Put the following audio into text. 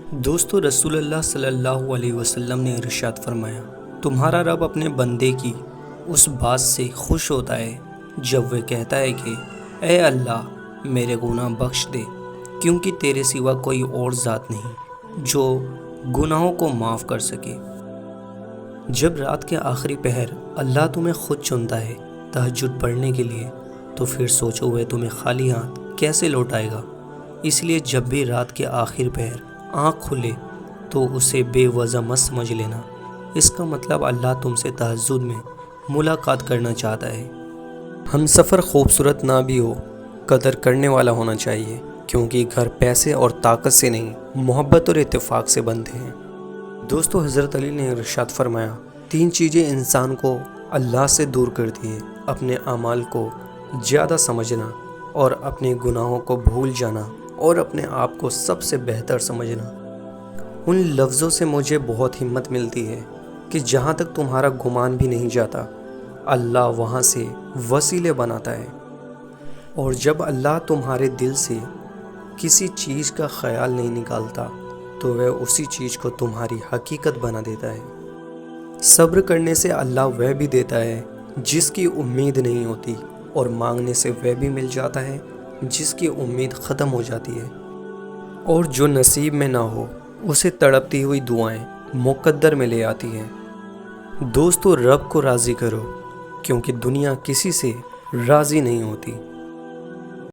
دوستو، رسول اللہ صلی اللہ علیہ وسلم نے ارشاد فرمایا، تمہارا رب اپنے بندے کی اس بات سے خوش ہوتا ہے جب وہ کہتا ہے کہ اے اللہ میرے گناہ بخش دے، کیونکہ تیرے سوا کوئی اور ذات نہیں جو گناہوں کو معاف کر سکے۔ جب رات کے آخری پہر اللہ تمہیں خود چنتا ہے تہجد پڑھنے کے لیے، تو پھر سوچو وہ تمہیں خالی ہاتھ کیسے لوٹائے گا۔ اس لیے جب بھی رات کے آخر پہر آنکھ کھلے تو اسے بے وجہ مت سمجھ لینا، اس کا مطلب اللہ تم سے تہجد میں ملاقات کرنا چاہتا ہے۔ ہم سفر خوبصورت نہ بھی ہو، قدر کرنے والا ہونا چاہیے، کیونکہ گھر پیسے اور طاقت سے نہیں، محبت اور اتفاق سے بنتے ہیں۔ دوستو، حضرت علی نے ارشاد فرمایا، 3 چیزیں انسان کو اللہ سے دور کرتی ہیں: اپنے اعمال کو زیادہ سمجھنا، اور اپنے گناہوں کو بھول جانا، اور اپنے آپ کو سب سے بہتر سمجھنا۔ ان لفظوں سے مجھے بہت ہمت ملتی ہے کہ جہاں تک تمہارا گمان بھی نہیں جاتا، اللہ وہاں سے وسیلے بناتا ہے، اور جب اللہ تمہارے دل سے کسی چیز کا خیال نہیں نکالتا تو وہ اسی چیز کو تمہاری حقیقت بنا دیتا ہے۔ صبر کرنے سے اللہ وہ بھی دیتا ہے جس کی امید نہیں ہوتی، اور مانگنے سے وہ بھی مل جاتا ہے جس کی امید ختم ہو جاتی ہے، اور جو نصیب میں نہ ہو اسے تڑپتی ہوئی دعائیں مقدر میں لے آتی ہیں۔ دوستو، رب کو راضی کرو، کیونکہ دنیا کسی سے راضی نہیں ہوتی۔